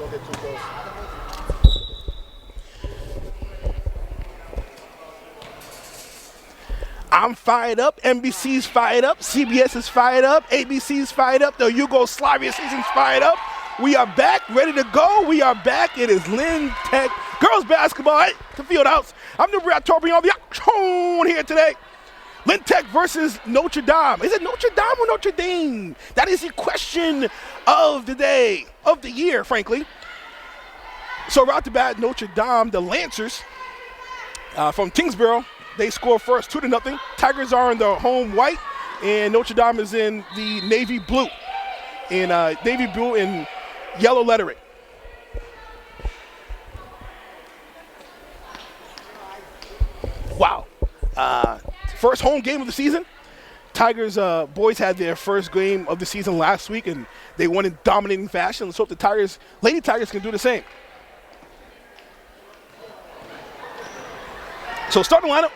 Don't get too close. I'm fired up. NBC's fired up. CBS is fired up. ABC's fired up. The Yugoslavia season's fired up. We are back, ready to go. We are back. It is Lynn Tech girls basketball at the field house. I'm the Brad Torping on the action here today. Lynn Tech versus Notre Dame. Is it Notre Dame or Notre Dame? That is the question of the day, of the year, frankly. So right off the bat, Notre Dame, the Lancers from Kingsborough, they score first, 2-0. Tigers are in the home white, and Notre Dame is in the navy blue. In navy blue and yellow lettering. Wow. First home game of the season. Tigers boys had their first game of the season last week, and they won in dominating fashion. Let's hope the Lady Tigers can do the same. So starting lineup.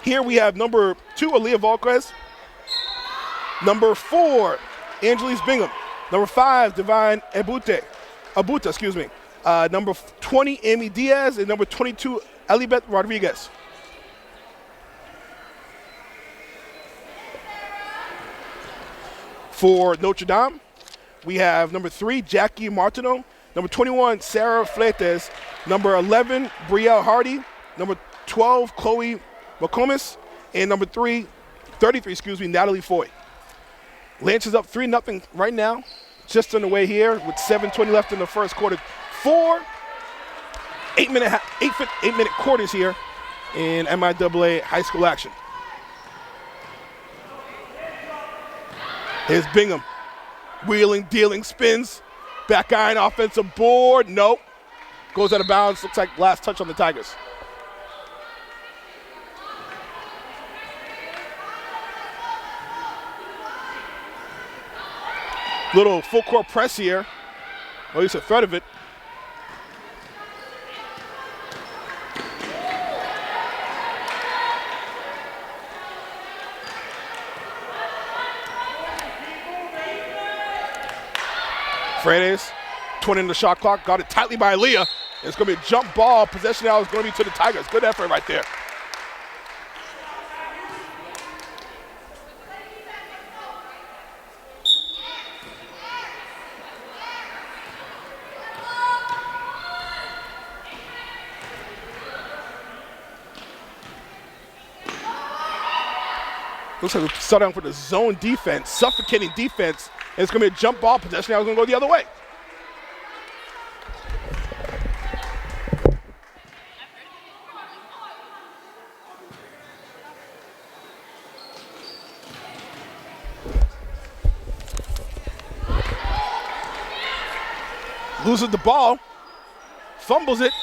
Here we have number 2, Aaliyah Volquez. Number 4, Angelise Bingham. Number 5, Divine Abuta, number 20, Amy Diaz. And number 22, Elibeth Rodriguez. For Notre Dame, we have number 3, Jackie Martineau. Number 21, Sarah Fleites. Number 11, Brielle Hardy. Number 12, Chloe McComas. And number 33, Natalie Foy. Lancers up 3-0 right now, just on the way here with 7:20 left in the first quarter. 4 8-minute quarters here in MIAA high school action. Here's Bingham. Wheeling, dealing, spins. Back iron, offensive board. Nope. Goes out of bounds. Looks like last touch on the Tigers. Little full court press here, or at least a threat of it. Fredes, 20 in the shot clock, got it tightly by Aaliyah. It's going to be a jump ball. Possession now is going to be to the Tigers. Good effort right there. Looks like we start out for the zone defense, suffocating defense, and it's going to be a jump ball. Possession now is going to go the other way. Loses the ball, fumbles it,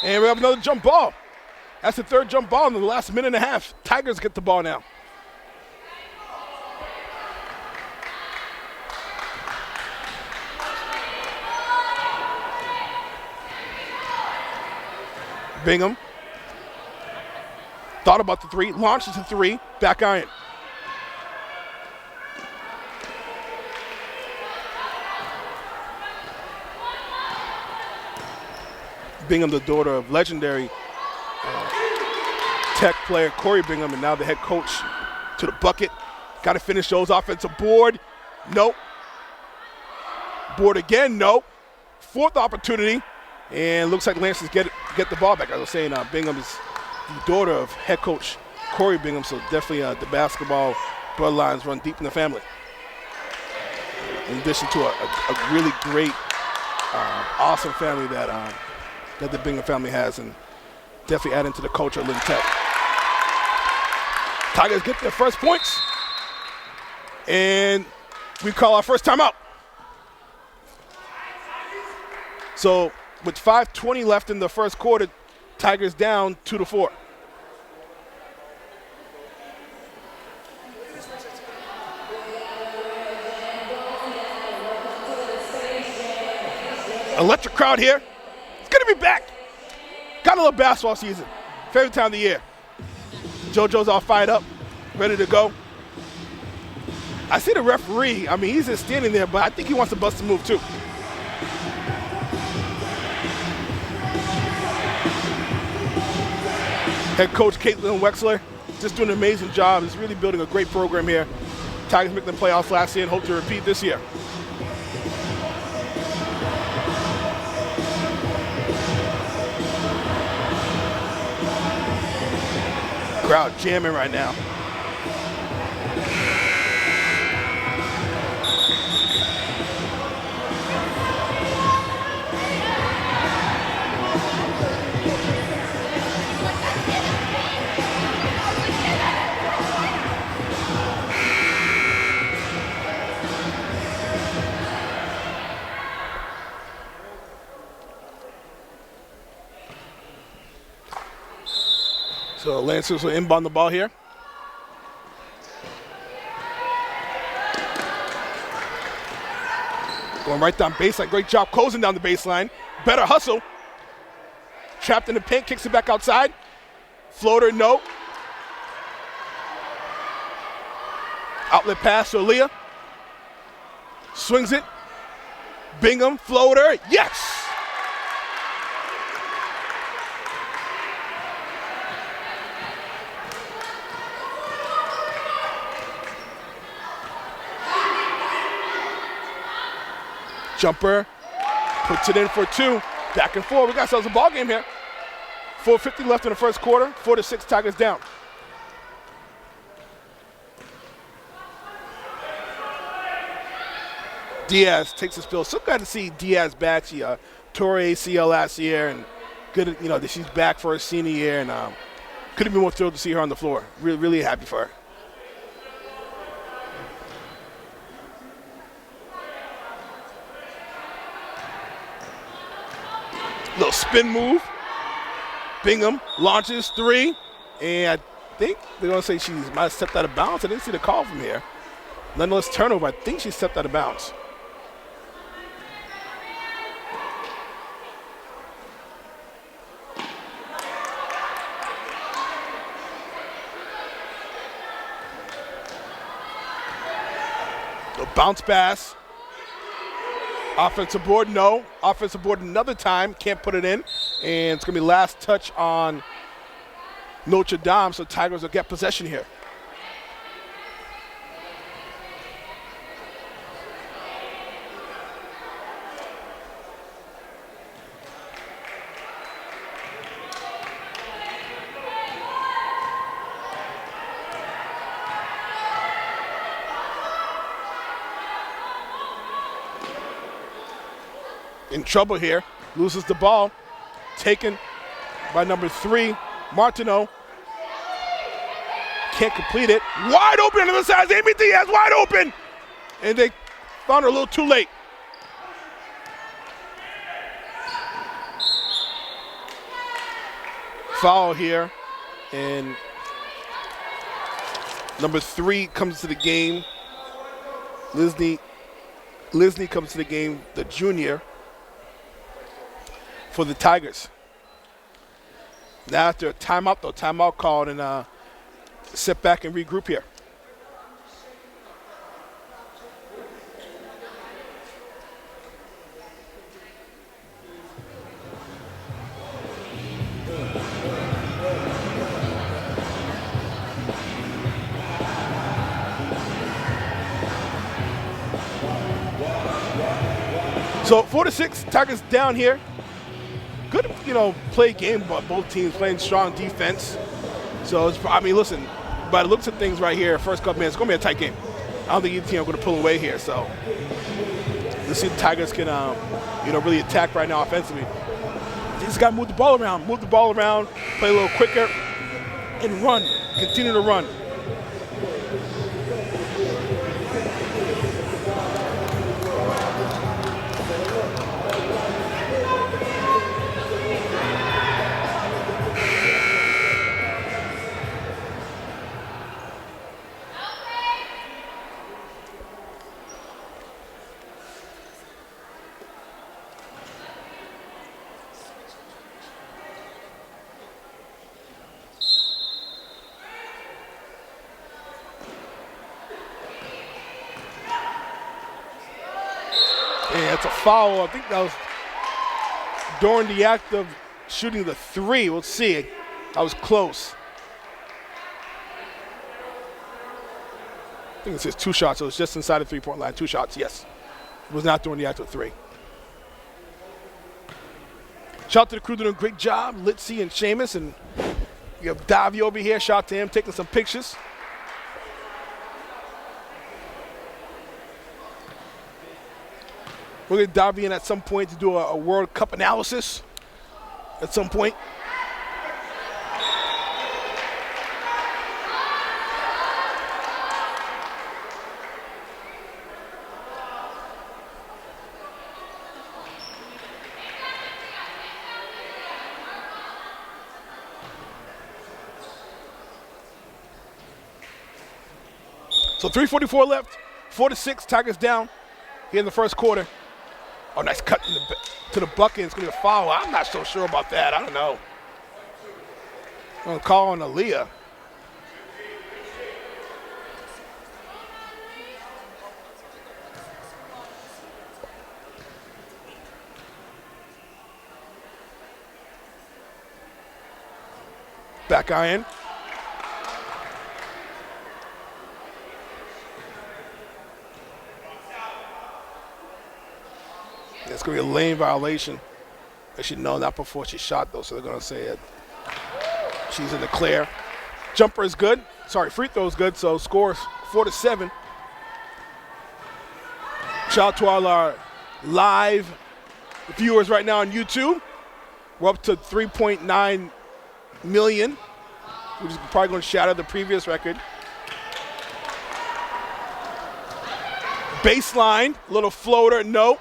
and we have another jump ball. That's the third jump ball in the last minute and a half. Tigers get the ball now. Bingham thought about the 3, launches the 3, back iron. Bingham, the daughter of legendary Tech player Corey Bingham, and now the head coach to the bucket. Got to finish those. Offensive board. Nope. Board again. Nope. Fourth opportunity. And looks like Lancers get the ball back. As I was saying, Bingham is the daughter of head coach Corey Bingham, so definitely the basketball bloodlines run deep in the family. In addition to a really great, awesome family that the Bingham family has, and definitely adding to the culture of Lynn Tech. Tigers get their first points, and we call our first timeout. So with 5:20 left in the first quarter, Tigers down 2-4. Electric crowd here. It's good to be back. Got a little basketball season. Favorite time of the year. JoJo's all fired up, ready to go. I see the referee. I mean, he's just standing there, but I think he wants to bust a move too. Head coach Caitlin Wexler just doing an amazing job. He's really building a great program here. Tigers making the playoffs last year and hope to repeat this year. Crowd jamming right now. So Lancers will inbound the ball here. Going right down baseline. Great job closing down the baseline. Better hustle. Trapped in the paint, kicks it back outside. Floater, no. Outlet pass to Aaliyah. Swings it. Bingham, floater, yes! Jumper, puts it in for two. Back and forth. We got ourselves a ball game here. 4:50 left in the first quarter. 4-6 Tigers down. Diaz takes his fill. So glad to see Diaz back. She tore ACL last year, and good. You know that she's back for her senior year, and couldn't be more thrilled to see her on the floor. Really, really happy for her. Little spin move. Bingham launches three. And I think they're going to say she might have stepped out of bounds. I didn't see the call from here. Nonetheless, turnover. I think she stepped out of bounds. The bounce pass. Offensive board, no. Offensive board another time, can't put it in. And it's going to be last touch on Notre Dame, so Tigers will get possession here. In trouble here, loses the ball, taken by number 3, Martineau. Can't complete it. Wide open on the other side, Amy Diaz, wide open! And they found her a little too late. Foul here, and number 3 comes to the game. Lisney comes to the game, the junior, for the Tigers. Now after a timeout, though, timeout called, and sit back and regroup here. So 4-6, Tigers down here. Good, play game, but both teams playing strong defense. So, listen, by the looks of things right here, first couple minutes, it's going to be a tight game. I don't think either team are going to pull away here. So, let's see if the Tigers can, really attack right now offensively. They just got to move the ball around, play a little quicker, and run, continue to run. And it's a foul. I think that was during the act of shooting the 3. We'll see. That was close. I think it says 2 shots, so it's just inside the 3-point line. 2 shots, yes. He was not doing the actual 3. Shout out to the crew doing a great job, Litzy and Seamus, and we have Davy over here. Shout out to him taking some pictures. We'll get Davy in at some point to do a World Cup analysis at some point. So 3:44 left, 4-6, Tigers down here in the first quarter. Oh, nice cut to the bucket. It's going to be a foul. I'm not so sure about that. I don't know. I'm going to call on Aaliyah. Back iron. It's going to be a lane violation. They should know not before she shot, though, so they're going to say it. She's in the clear. Jumper is good. Sorry, free throw is good, so score 4-7. Shout out to all our live viewers right now on YouTube. We're up to 3.9 million, which is probably going to shatter the previous record. Baseline, little floater, no.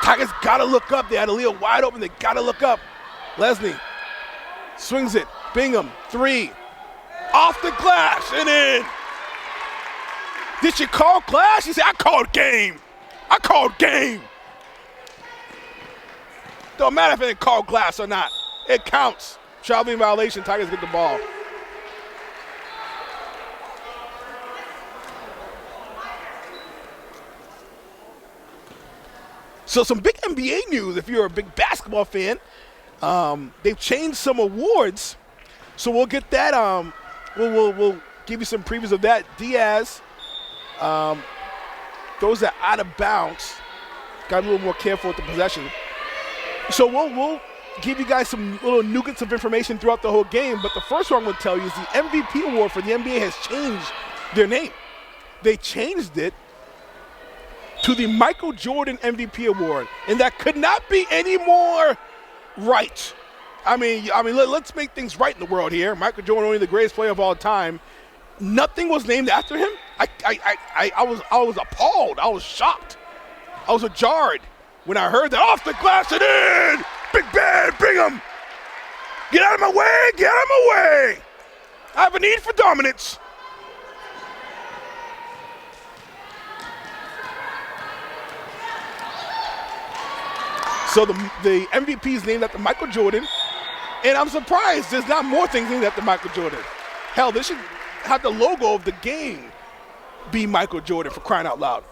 Tigers got to look up. They had Aaliyah wide open. They got to look up. Leslie swings it. Bingham, 3. Off the glass and in. Did she call glass? She said, I called game. I called game. Don't matter if it called glass or not. It counts. Traveling violation. Tigers get the ball. So some big NBA news if you're a big basketball fan. They've changed some awards. So we'll get that. We'll give you some previews of that. Diaz throws that out of bounds. Got a little more careful with the possession. So we'll give you guys some little nuggets of information throughout the whole game. But the first one I'm going to tell you is the MVP award for the NBA has changed their name. They changed it to the Michael Jordan MVP award, and that could not be any more right. I mean, let's make things right in the world here. Michael Jordan, only the greatest player of all time. Nothing was named after him. I was appalled. I was shocked. I was jarred when I heard that. Off the glass and in. Big Bad Bingham. Get out of my way. Get out of my way. I have a need for dominance. So the MVP is named after Michael Jordan, and I'm surprised there's not more things named after Michael Jordan. Hell, they should have the logo of the game be Michael Jordan, for crying out loud.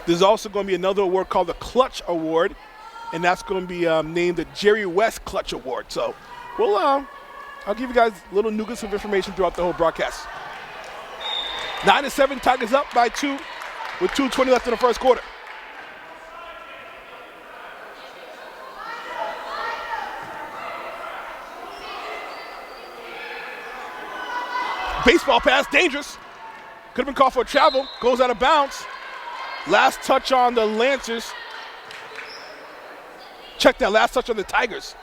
There's also going to be another award called the Clutch Award, and that's going to be named the Jerry West Clutch Award. So I'll give you guys little nuggets of information throughout the whole broadcast. 9-7, Tigers up by 2 with 2:20 left in the first quarter. Baseball pass, dangerous. Could have been called for a travel. Goes out of bounds. Last touch on the Lancers. Check that last touch on the Tigers.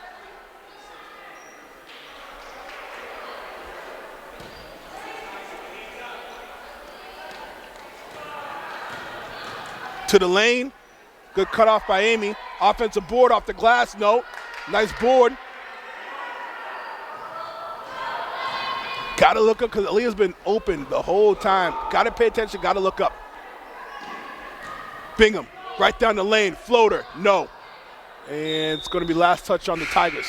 To the lane. Good cutoff by Amy. Offensive board off the glass. No. Nice board. Got to look up because Aaliyah's been open the whole time. Got to pay attention. Got to look up. Bingham, right down the lane. Floater, no. And it's going to be last touch on the Tigers.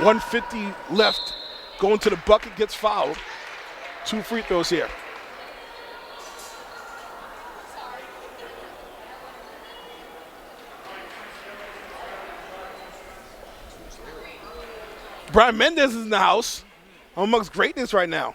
150 left. Going to the bucket, gets fouled. 2 free throws here. Brian Mendez is in the house. Amongst greatness right now.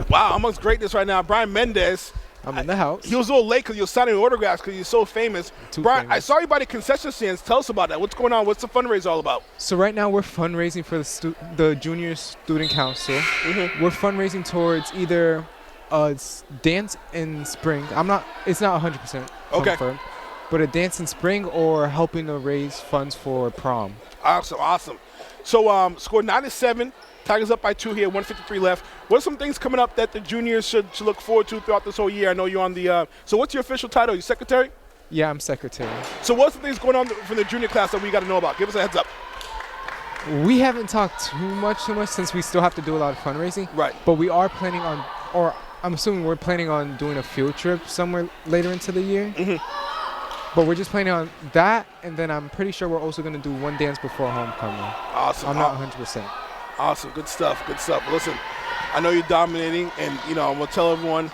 Wow, amongst greatness right now. Brian Mendez. I'm in the house. He was a little late because he was signing autographs because he's so famous. Brian, famous. I saw you by the concession stands. Tell us about that. What's going on? What's the fundraiser all about? So right now we're fundraising for the Junior Student Council. We're fundraising towards either dance in spring. It's not 100% confirmed, but a dance in spring or helping to raise funds for prom. Awesome. So scored 9-7. Tigers up by 2 here, 153 left. What are some things coming up that the juniors should look forward to throughout this whole year? I know you're on the so what's your official title? You secretary? Yeah, I'm secretary. So what's the things going on from the junior class that we got to know about? Give us a heads up. We haven't talked too much since we still have to do a lot of fundraising. Right. But we are planning on, or I'm assuming we're planning on doing a field trip somewhere later into the year. But we're just planning on that, and then I'm pretty sure we're also going to do one dance before homecoming. Awesome. I'm not 100%. Awesome. Good stuff. Listen, I know you're dominating, and, I'm going to tell everyone,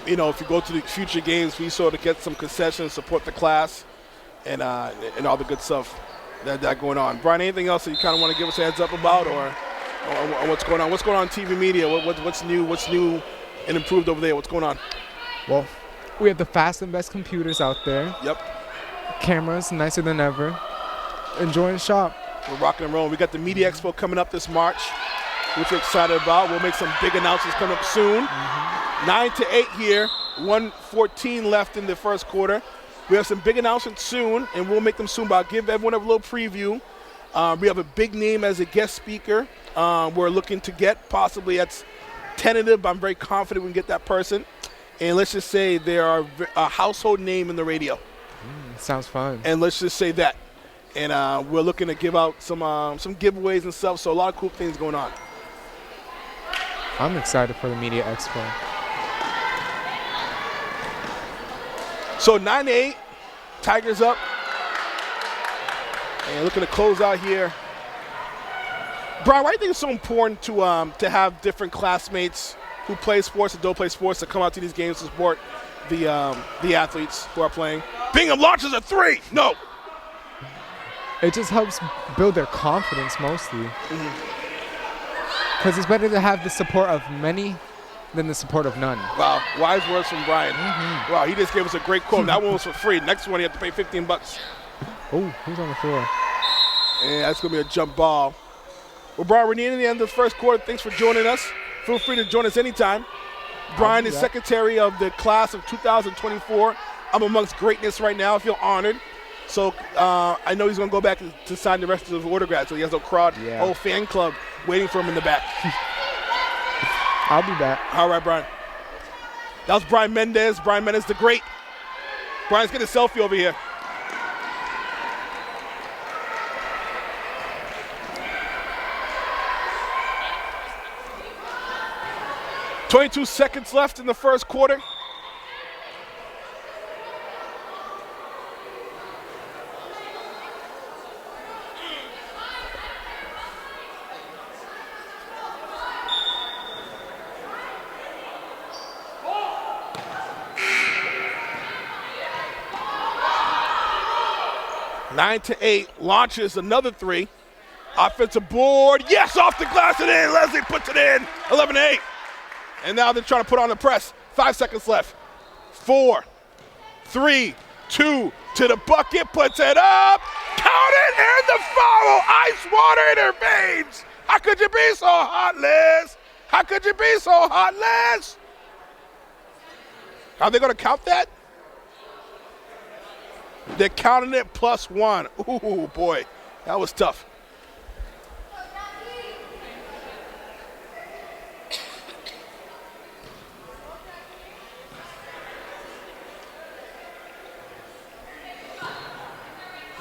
if you go to the future games, be sure to get some concessions, support the class, and all the good stuff that going on. Brian, anything else that you kind of want to give us a heads up about or what's going on? What's going on in TV media? What's new and improved over there? What's going on? Well, we have the fast and best computers out there. Yep. Cameras nicer than ever. Enjoy and shop. We're rocking and rolling. We got the Media Expo coming up this March, which we're excited about. We'll make some big announcements coming up soon. 9-8 here, 1:14 left in the first quarter. We have some big announcements soon, and we'll make them soon, but I'll give everyone a little preview. We have a big name as a guest speaker we're looking to get. Possibly that's tentative, but I'm very confident we can get that person. And let's just say they are a household name in the radio. Sounds fun. And let's just say that. And we're looking to give out some giveaways and stuff, so a lot of cool things going on. I'm excited for the Media Expo. So 9-8, Tigers up. And looking to close out here. Brian, why do you think it's so important to have different classmates who play sports and don't play sports to come out to these games to support the athletes who are playing? Bingham launches a 3. No. It just helps build their confidence mostly. Because it's better to have the support of many than the support of none. Wow, wise words from Brian. Wow, he just gave us a great quote. That one was for free. Next one, you have to pay $15. Oh, who's on the floor? And that's going to be a jump ball. Well, Brian, we're near the end of the first quarter. Thanks for joining us. Feel free to join us anytime. Brian is secretary of the class of 2024. I'm amongst greatness right now. I feel honored. So I know he's going to go back to sign the rest of his autographs. So he has a crowd, whole fan club waiting for him in the back. I'll be back. All right, Brian. That was Brian Mendez. Brian Mendez the Great. Brian's getting a selfie over here. .22 seconds left in the first quarter. Nine to 8, launches another 3. Offensive board, yes, off the glass and in. Leslie puts it in, 11-8. And now they're trying to put on the press. 5 seconds left. 4, 3, 2, to the bucket, puts it up. Count it, and the foul. Ice water in her veins. How could you be so hot, Liz? How could you be so hot, Liz? Are they going to count that? They're counting it +1. Ooh, boy, that was tough.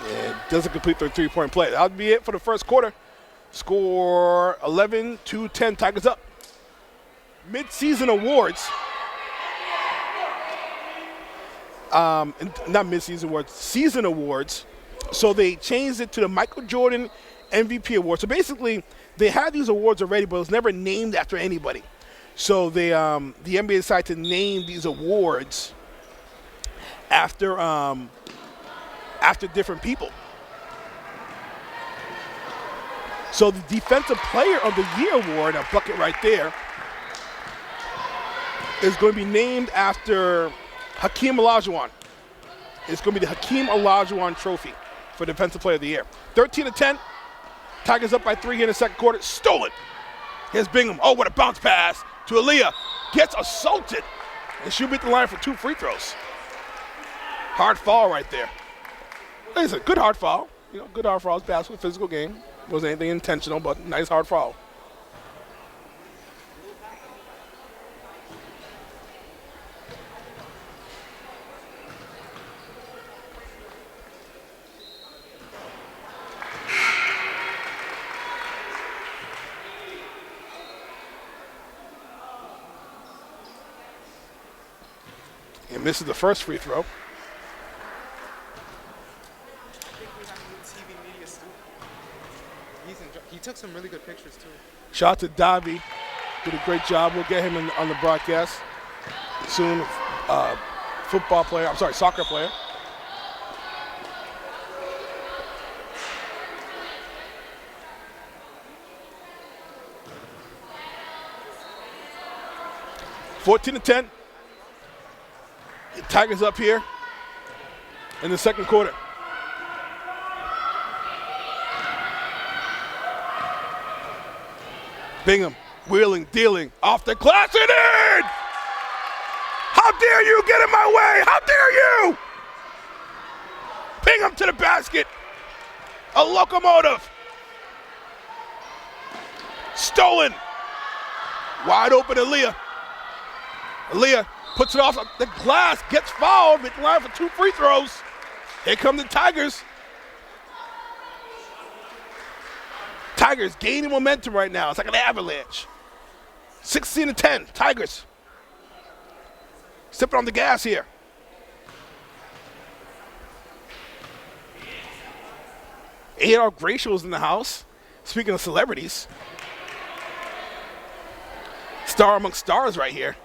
And doesn't complete their three-point play. That'll be it for the first quarter. Score 11-10, Tigers up. mid-season awards. Not mid-season awards, season awards. So they changed it to the Michael Jordan MVP award. So basically, they had these awards already, but it was never named after anybody. So they, the NBA decided to name these awards after different people. So the Defensive Player of the Year award, a bucket right there, is going to be named after Hakeem Olajuwon. It's going to be the Hakeem Olajuwon Trophy for Defensive Player of the Year. 13-10. Tigers up by 3 here in the second quarter. Stolen. Here's Bingham. Oh, what a bounce pass to Aaliyah. Gets assaulted. And she'll beat the line for 2 free throws. Hard foul right there. It's a good hard foul. You know, good hard foul. It's basketball, physical game. Wasn't anything intentional, but nice hard foul. And misses the first free throw. He took some really good pictures too. Shout out to Davi. Did a great job. We'll get him on the broadcast soon. Soccer player. (14-10). The Tigers up here in the second quarter. Bingham, wheeling, dealing, off the glass and in! How dare you get in my way? How dare you? Bingham to the basket. A locomotive. Stolen. Wide open Aaliyah. Aaliyah puts it off the glass, gets fouled, with the line for 2 free throws. Here come the Tigers. Tigers gaining momentum right now. It's like an avalanche. 16-10, Tigers. Stepping on the gas here. A.R. Gracio's in the house. Speaking of celebrities. Star amongst stars right here.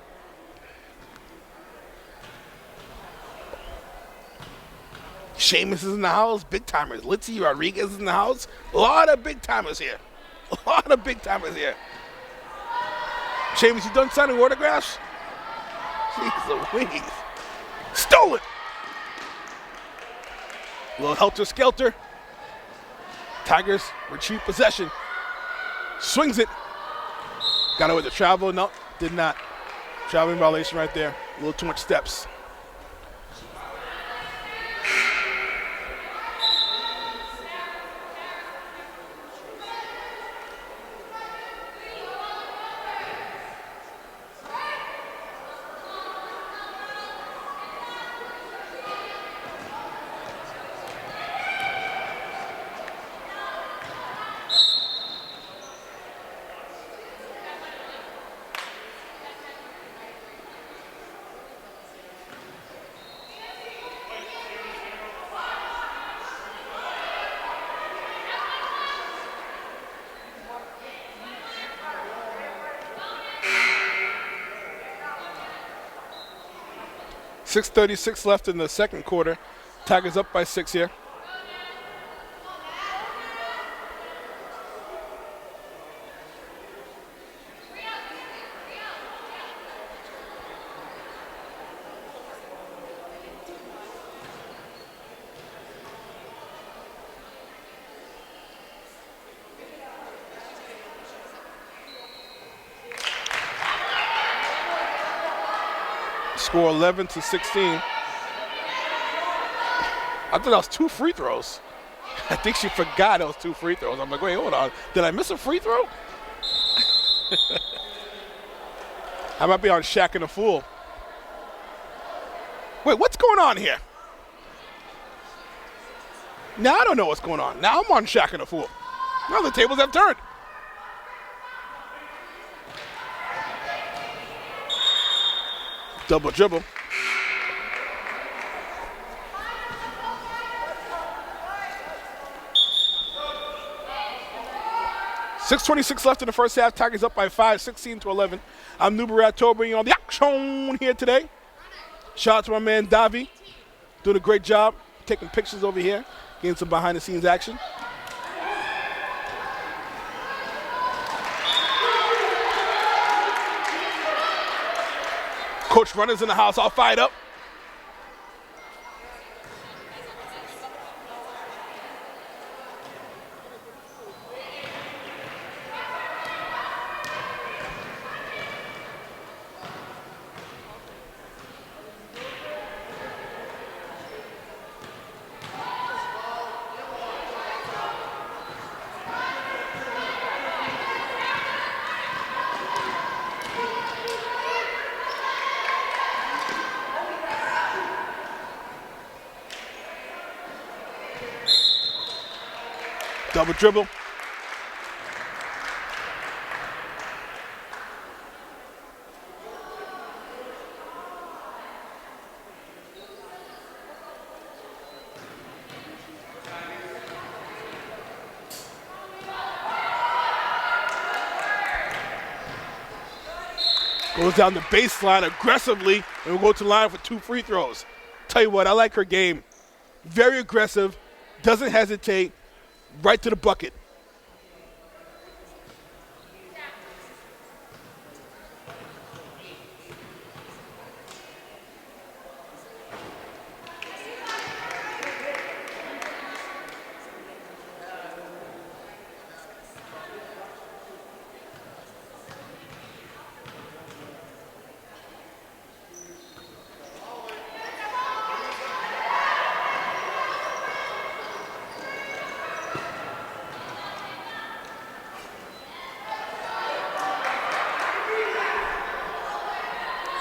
Sheamus is in the house, big timers. Litzy Rodriguez is in the house. A lot of big timers here. Sheamus, you done signing autographs? Jeez Louise. Stolen. A little helter-skelter. Tigers retrieve possession. Swings it. Got away with the travel. No, did not. Traveling violation right there. A little too much steps. .6:36 left in the second quarter. Tigers up by 6 here. Score 11-16. I thought that was 2 free throws. I think she forgot it was 2 free throws. I'm like, wait, hold on. Did I miss a free throw? I might be on Shaq and a Fool. Wait, what's going on here? Now I don't know what's going on. Now I'm on Shaq and a Fool. Now the tables have turned. Double dribble. .6:26 left in the first half. Tigers up by 5, 16-11. I'm Nubarat bringing on the action here today. Shout out to my man Davi, doing a great job taking pictures over here, getting some behind-the-scenes action. Coach Runner's in the house, all fired up. Double dribble. Goes down the baseline aggressively and will go to the line for 2 free throws. Tell you what, I like her game. Very aggressive, doesn't hesitate, right to the bucket.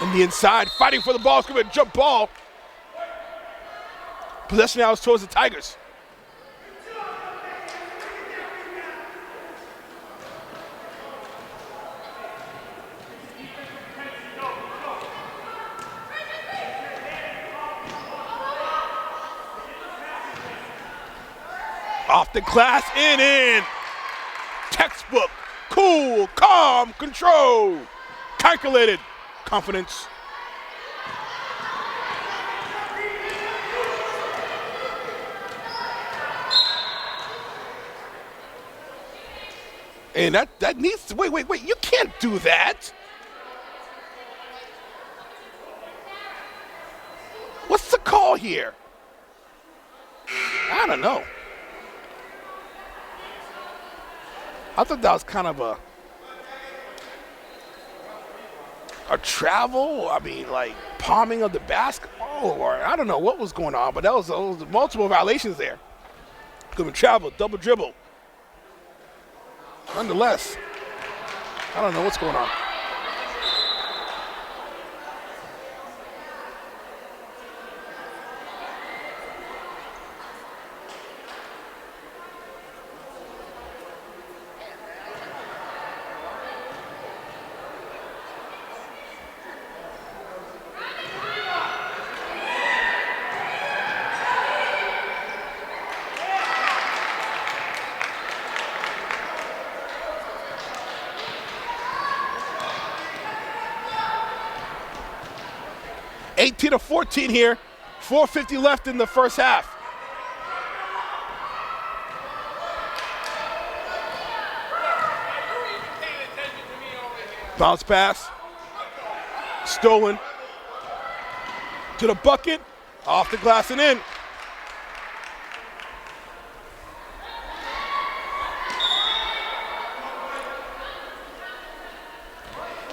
In the inside, fighting for the ball. It's going to be a jump ball. Possession now is towards the Tigers. Off the glass, in. Textbook, cool, calm, control, calculated. Confidence. And that needs to, wait, you can't do that. What's the call here? I don't know. I thought that was kind of a travel, I mean, like palming of the basketball, or I don't know what was going on, but that was multiple violations there. Good travel, double dribble. Nonetheless, I don't know what's going on. (18-14) here, 4:50 left in the first half. Bounce pass, stolen, to the bucket, off the glass and in.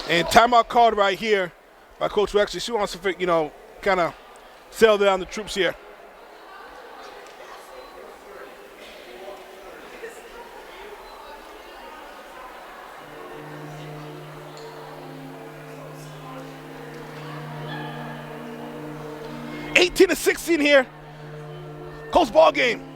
And timeout called right here by Coach Wexley. She wants to, kind of settle down the troops here. (18-16) here. Close ball game.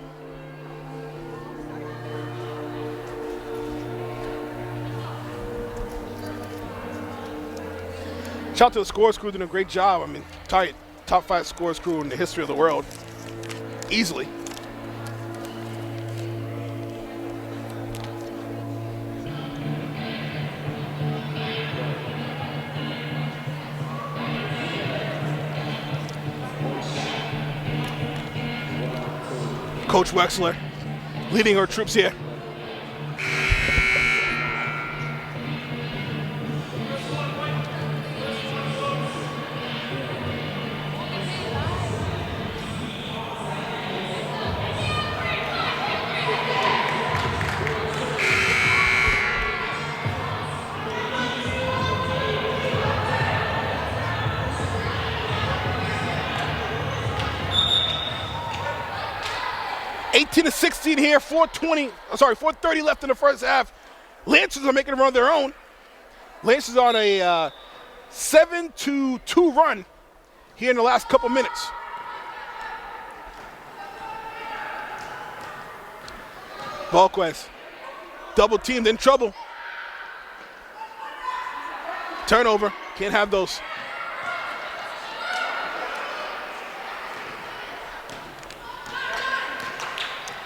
Shout out to the scores crew doing a great job. I mean, top 5 scores crew in the history of the world. Easily. Coach Wexler leading our troops here. To 16 here, 4:30 left in the first half. Lancers are making a run of their own. Lancers on a 7-2 run here in the last couple minutes. Volquez, double teamed, in trouble. Turnover, can't have those.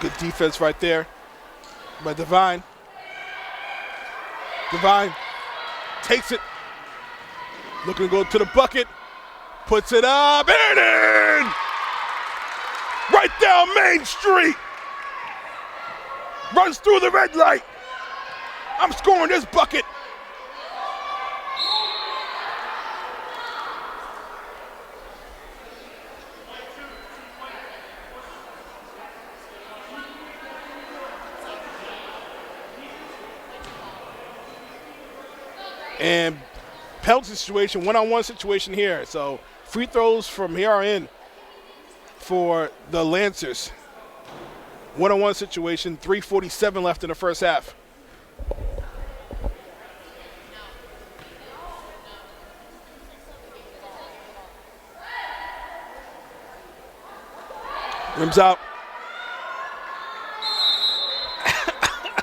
Good defense right there by Divine. Divine takes it. Looking to go to the bucket. Puts it up and in! Right down Main Street. Runs through the red light. I'm scoring this bucket. And penalty situation, one-on-one situation here. So free throws from here on in for the Lancers. One-on-one situation, 3:47 left in the first half. Rims out.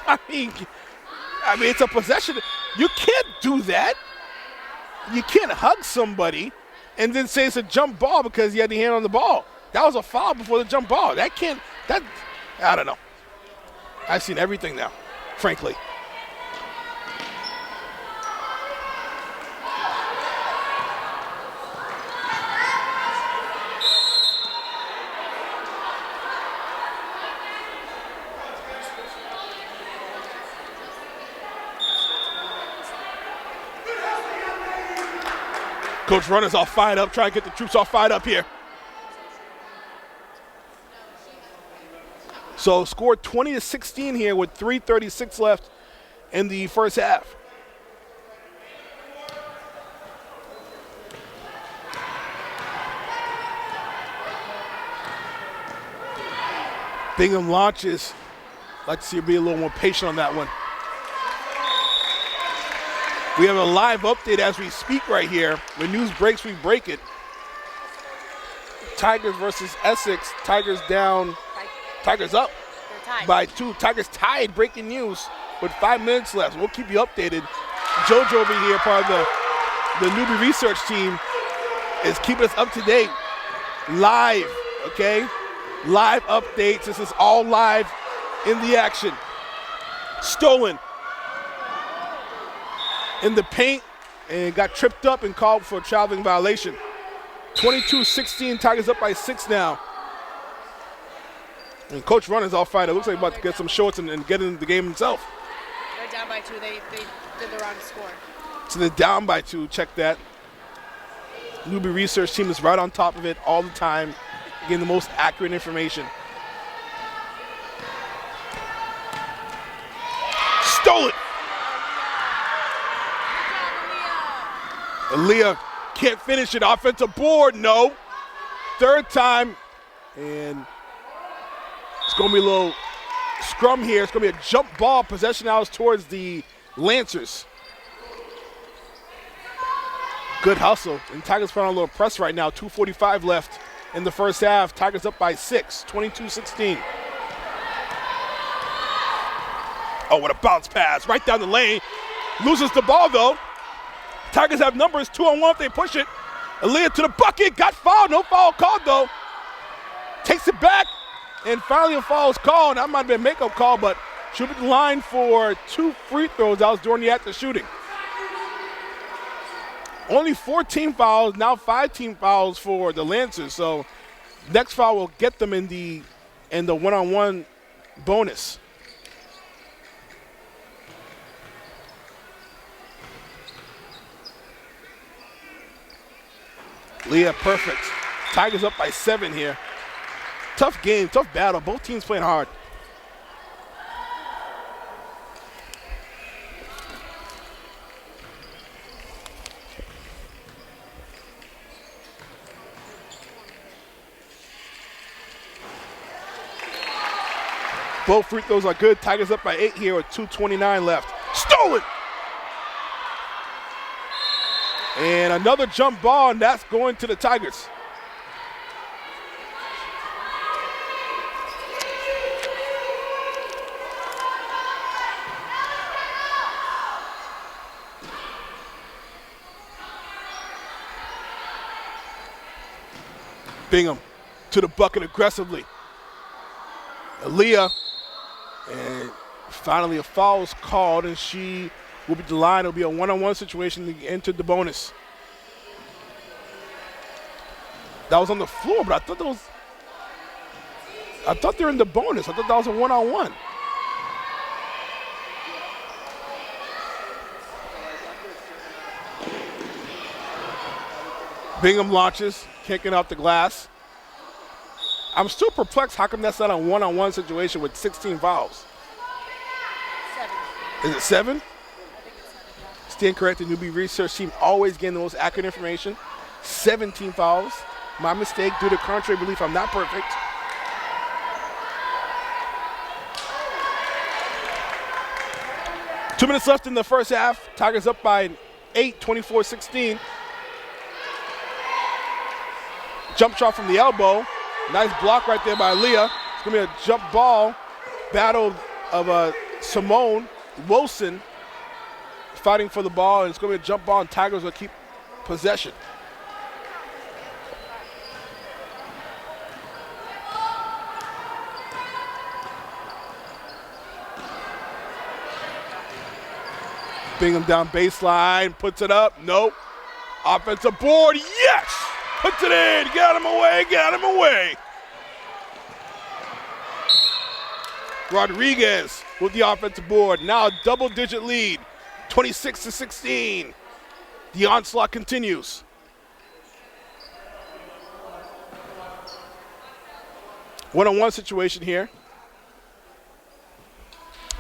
I mean, it's a possession. You can't do that. You can't hug somebody and then say it's a jump ball because you had the hand on the ball. That was a foul before the jump ball. I don't know. I've seen everything now, frankly. Coach Runner's all fired up, trying to get the troops all fired up here. So scored 20-16 here with 3:36 left in the first half. Bingham launches. Like to see her be a little more patient on that one. We have a live update as we speak right here. When news breaks, we break it. Tigers versus Essex. Tigers down. Tigers up by 2. Tigers tied, breaking news, with 5 minutes left. We'll keep you updated. JoJo over here, part of the newbie research team, is keeping us up to date. Live, okay? Live updates. This is all live in the action. Stolen in the paint and got tripped up and called for a traveling violation. 22-16, Tigers up by 6 now. And Coach Runner's all fired. It looks like he's about to get some shorts and get in the game himself. They're down by 2. They did the wrong score. So they're down by 2. Check that. Newbie research team is right on top of it all the time, getting the most accurate information. Stole it. Aaliyah can't finish it. Offensive board, no. Third time, and it's going to be a little scrum here. It's going to be a jump ball. Possession now is towards the Lancers. Good hustle. And Tigers put on a little press right now. 2:45 left in the first half. Tigers up by 6, 22-16. Oh, what a bounce pass. Right down the lane. Loses the ball, though. Tigers have numbers, 2-on-1 if they push it. Aaliyah to the bucket, got fouled, no foul called though. Takes it back, and finally a foul is called. That might have been a makeup call, but she'll be the line for 2 free throws. That was during the act of shooting. Only 14 fouls, now 5 team fouls for the Lancers. So next foul will get them in the one-on-one bonus. Leah, perfect. Tigers up by 7 here. Tough game, tough battle. Both teams playing hard. Both free throws are good. Tigers up by 8 here with 2:29 left. Stolen! And another jump ball, and that's going to the Tigers. Bingham to the bucket aggressively. Aaliyah, and finally a foul is called, and she will be the line. It'll be a one-on-one situation to enter the bonus. That was on the floor, but I thought they were in the bonus. I thought that was a one-on-one. Bingham launches, kicking off the glass. I'm still perplexed. How come that's not a one-on-one situation with 16 fouls? 7. Is it 7? Stand corrected. Newbie research team always getting the most accurate information. 17 fouls. My mistake. Due to contrary belief, I'm not perfect. Two minutes left in the first half. Tigers up by 8, 24-16. Jump shot from the elbow. Nice block right there by Leah. It's going to be a jump ball. Battle of Simone Wilson fighting for the ball, and it's going to be a jump ball, and Tigers will keep possession. Bingham down baseline, puts it up. Nope. Offensive board, yes! Puts it in, get him away, get him away. Rodriguez with the offensive board. Now a double-digit lead, 26-16. The onslaught continues. One-on-one situation here.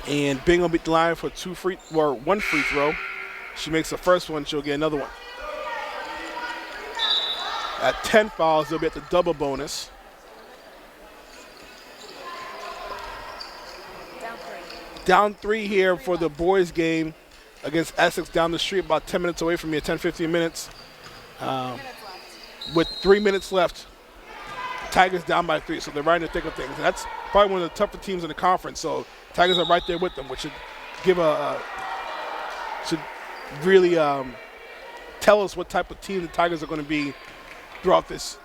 And Bingham beat the line for one free throw. She makes the first one, she'll get another one. At 10 fouls, they'll be at the double bonus. Down 3 here for the boys game against Essex down the street, about 10 minutes away from me, 10, 15 minutes. With 3 minutes left, Tigers down by 3, so they're right in the thick of things. And that's probably one of the tougher teams in the conference, so Tigers are right there with them, which should give should really tell us what type of team the Tigers are going to be throughout this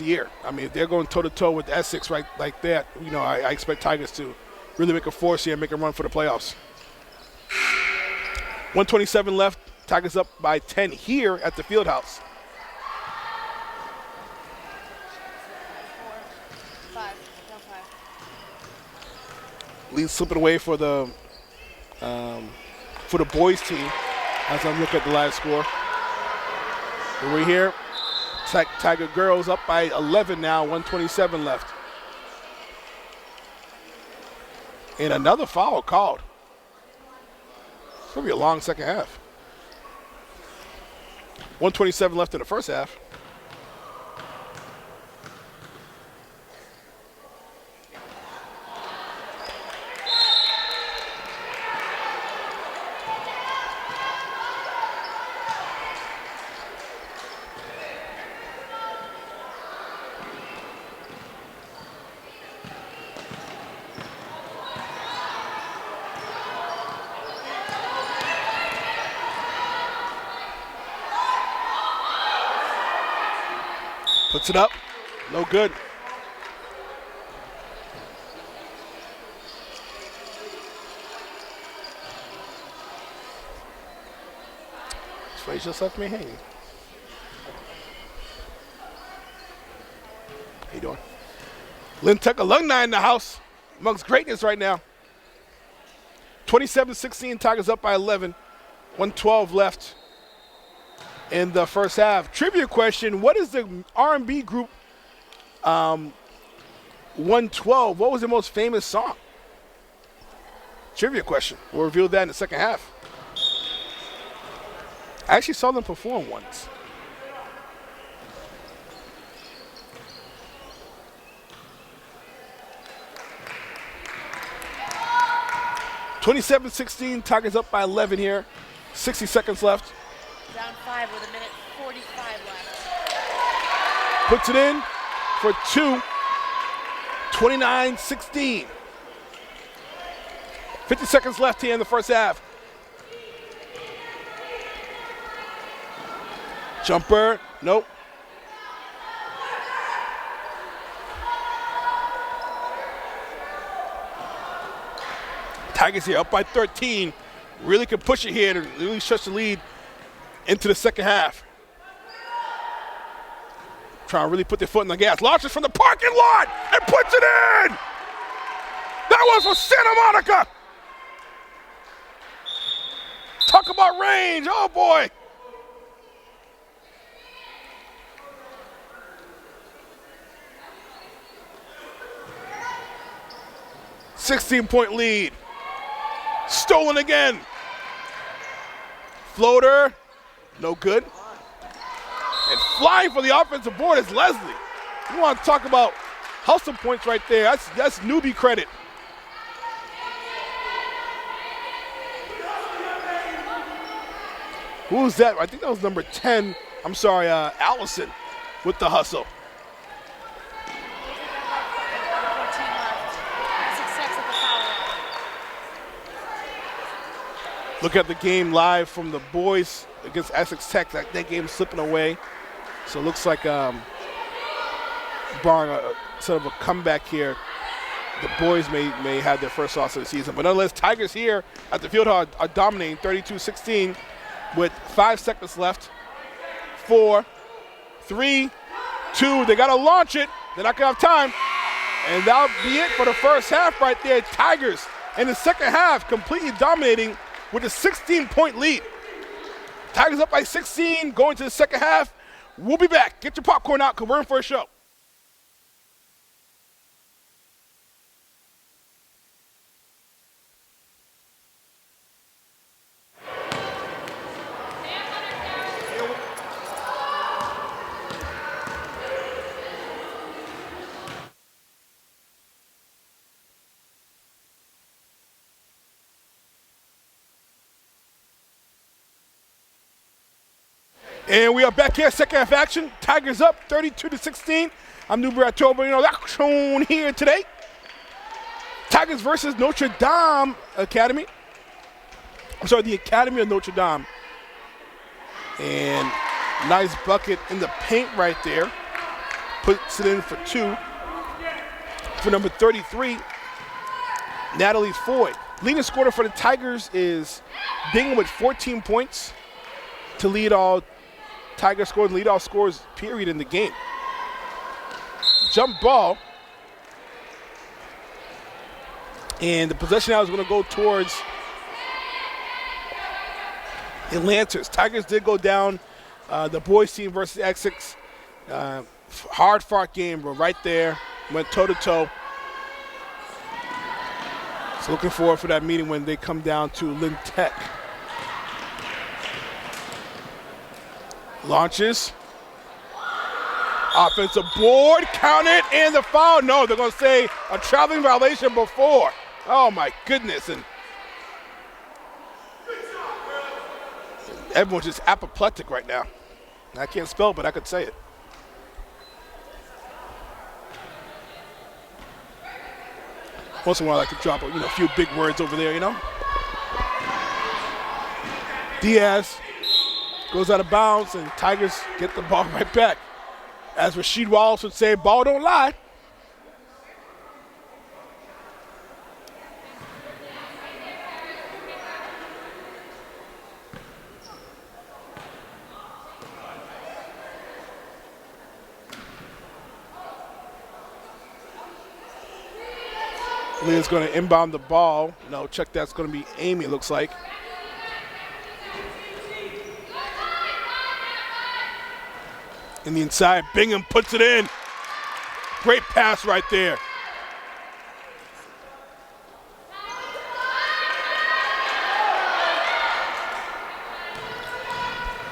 year. I mean, if they're going toe-to-toe with Essex right like that, you know, I expect Tigers to really make a force here and make a run for the playoffs. 1:27 left. Tigers up by 10 here at the Fieldhouse. 5. Lead slipping away for the boys team as I look at the live score. And we're here. Tiger girls up by 11 now, 1:27 left. And another foul called. It's going to be a long second half. 1:27 left in the first half. Puts it up. No good. Sway just left me hanging. How you doing? Lynn Tech alumni in the house amongst greatness right now. 27-16, Tigers up by 11. 1:12 left in the first half. Trivia question, what is the R&B group 112? What was the most famous song? Trivia question. We'll reveal that in the second half. I actually saw them perform once. (27-16), Tigers up by 11 here. 60 seconds left. Down 5 with 1:45 left. Puts it in for 2. 29-16. 50 seconds left here in the first half. Jumper, nope. Tigers here up by 13. Really can push it here to really stretch the lead into the second half. Trying to really put their foot in the gas. Launches from the parking lot and puts it in! That was for Santa Monica! Talk about range, oh boy! (16-point lead). Stolen again. Floater, no good. And flying for the offensive board is Leslie. You want to talk about hustle points right there. That's newbie credit. Who's that? I think that was number 10. I'm sorry, Allison with the hustle. 14 left. 6 seconds at the foul line. Look at the game live from the boys against Essex Tech. That game slipping away. So it looks like, barring a sort of a comeback here, the boys may have their first loss of the season. But nonetheless, Tigers here at the field are dominating 32-16 with 5 seconds left. 4, 3, 2. They got to launch it. They're not going to have time. And that'll be it for the first half right there. Tigers in the second half completely dominating with a 16-point lead. Tigers up by 16 going to the second half. We'll be back. Get your popcorn out because we're in for a show. And we are back here, second half action. Tigers up 32-16. I'm Newberry October. You know, that's shown here today. Tigers versus Notre Dame Academy. I'm sorry, the Academy of Notre Dame. And nice bucket in the paint right there. Puts it in for 2. For number 33, Natalie Foy. Leading scorer for the Tigers is Bingham with 14 points to lead all Tigers scores, lead all scores, period, in the game. Jump ball. And the possession now is going to go towards the Lancers. Tigers did go down the boys team versus Essex. Hard-fought game, but right there, went toe-to-toe. So looking forward for that meeting when they come down to Lynn Tech. Launches. Offensive board, count it, and the foul. No, they're going to say a traveling violation before. Oh, my goodness. And everyone's just apoplectic right now. I can't spell, but I could say it. Once in a while, I like to drop a few big words over there, Diaz goes out of bounds, and Tigers get the ball right back. As Rasheed Wallace would say, ball don't lie. Leah's going to inbound the ball. No, check that's going to be Amy, it looks like. In the inside, Bingham puts it in. Great pass right there.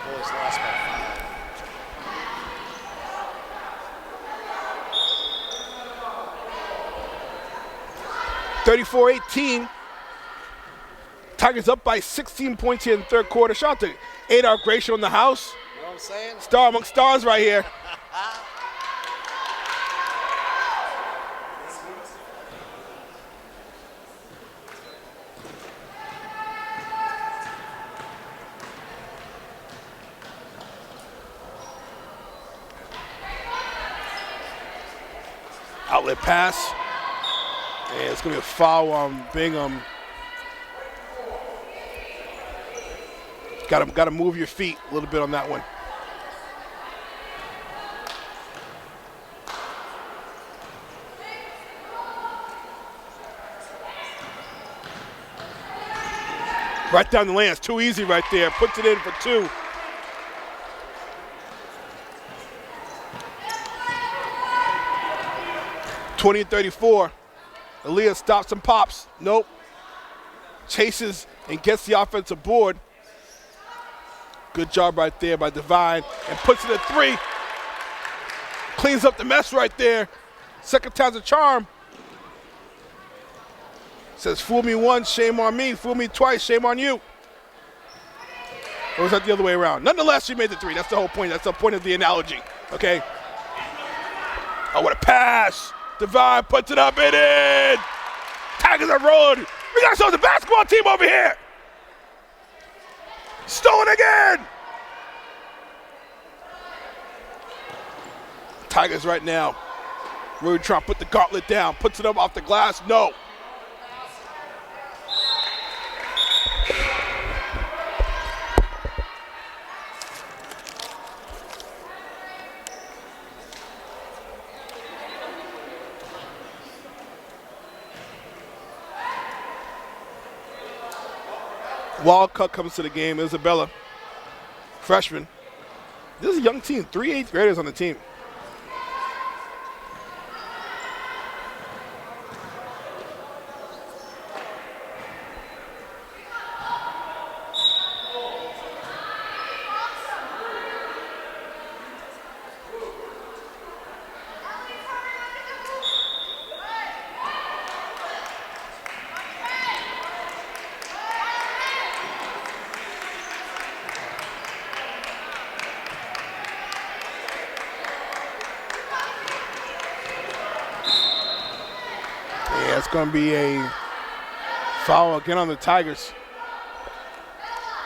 Boys lost by 34-18. Tigers up by 16 points here in the third quarter. Shout out to Adar Gracia in the house. You know what I'm saying? Star among stars right here. Outlet pass. And it's going to be a foul on Bingham. Got to move your feet a little bit on that one. Right down the lane. It's too easy right there. Puts it in for two. (20-34). Aaliyah stops and pops. Nope. Chases and gets the offensive board. Good job right there by Divine. And puts it at three. Cleans up the mess right there. Second time's a charm. Says, fool me once, shame on me. Fool me twice, shame on you. Or was that the other way around? Nonetheless, she made the three. That's the whole point. That's the point of the analogy. Okay? Oh, what a pass. Divine puts it up and in. Tigers are rolling. We got ourselves a basketball team over here. Stolen again. Tigers right now. Really trying to put the gauntlet down. Puts it up off the glass. No. Walcott comes to the game. Isabella, freshman. This is a young team. 3 8th graders on the team. It's going to be a foul again on the Tigers.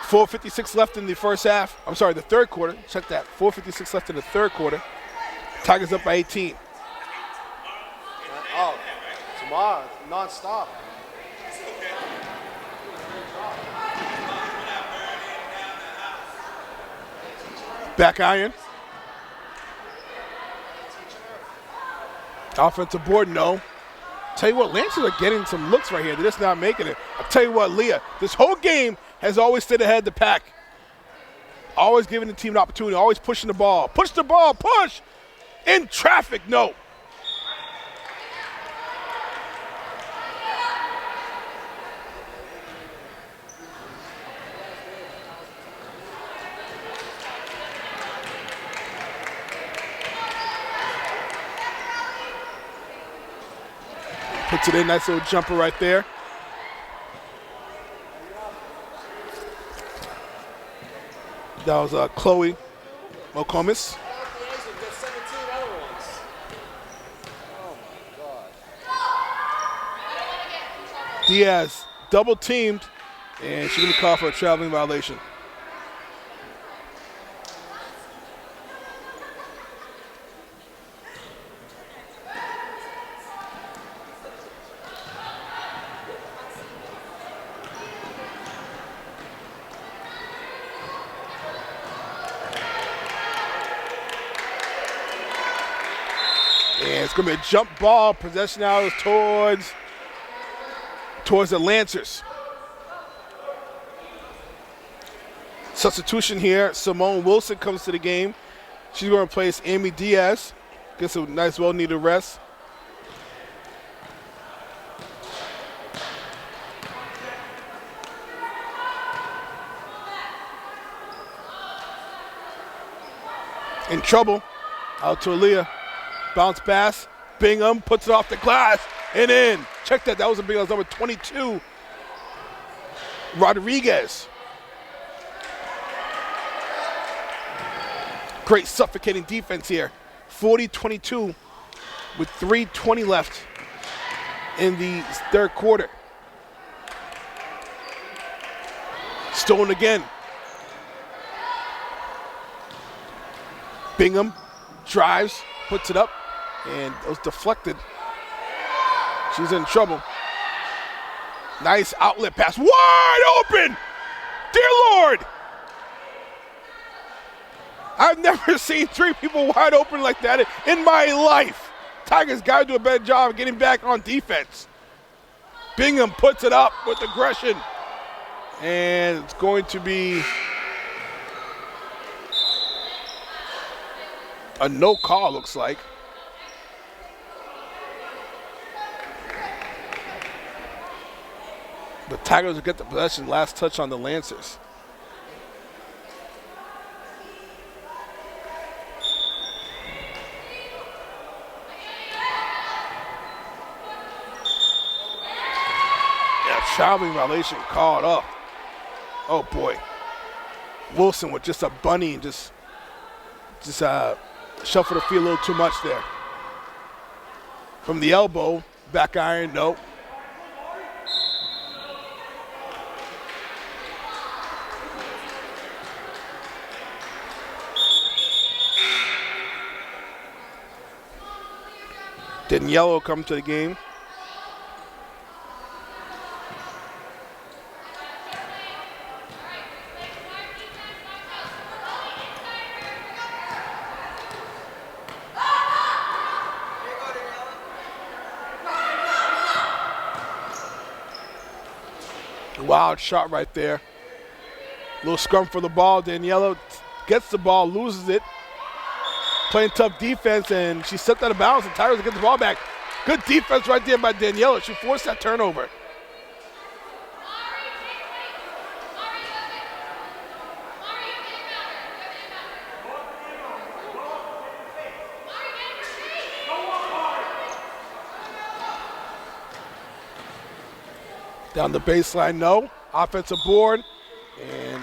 4:56 left in the first half. I'm sorry, the third quarter. Check that. 4:56 left in the third quarter. Tigers up by 18. Oh, tomorrow, non-stop. Back iron. Offensive board, no. Tell you what, Lancers are getting some looks right here. They're just not making it. I'll tell you what, Leah, this whole game has always stayed ahead of the pack. Always giving the team an opportunity, always pushing the ball. Push the ball, push! In traffic, no. Puts it in, nice little jumper right there. That was Chloe Mokomis. Diaz double teamed, and she's going to call for a traveling violation. And it's going to be a jump ball. Possession out towards the Lancers. Substitution here. Simone Wilson comes to the game. She's going to replace Amy Diaz. Gets a nice, well-needed rest. In trouble. Out to Aaliyah. Bounce pass. Bingham puts it off the glass and in. Check that. That was a big number 22. Rodriguez. Great suffocating defense here. 40-22 with 3:20 left in the third quarter. Stolen again. Bingham drives, puts it up, and it was deflected. She's in trouble. Nice outlet pass. Wide open! Dear Lord! I've never seen three people wide open like that in my life. Tigers got to do a better job of getting back on defense. Bingham puts it up with aggression. And it's going to be a no call, looks like. The Tigers will get the possession. Last touch on the Lancers. Yeah, traveling violation called up. Oh boy. Wilson with just a bunny and just shuffled the field a little too much there. From the elbow, back iron, nope. Daniello come to the game. Wild shot right there. Little scrum for the ball. Daniello gets the ball, loses it. Playing tough defense, and she stepped out of bounds, and Tigers will get the ball back. Good defense right there by Daniello. She forced that turnover. Down the baseline, no. Offensive board, and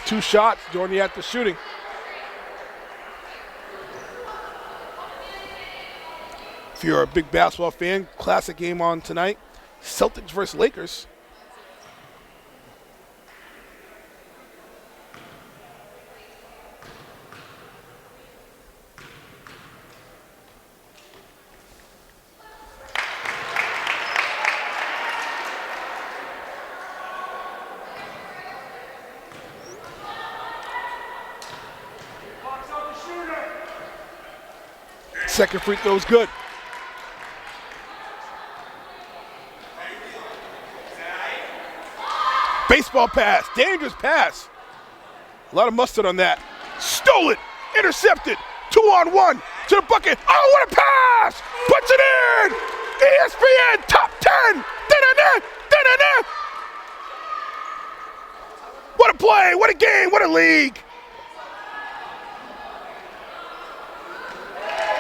2 shots. Jordan after shooting. If you're a big basketball fan, classic game on tonight. Celtics versus Lakers. Second free throw is good. Baseball pass, dangerous pass. A lot of mustard on that. Stole it, intercepted, 2-on-1 to the bucket. Oh, what a pass! Puts it in! ESPN top 10! Da-da-da, da-da-da. What a play, what a game, what a league!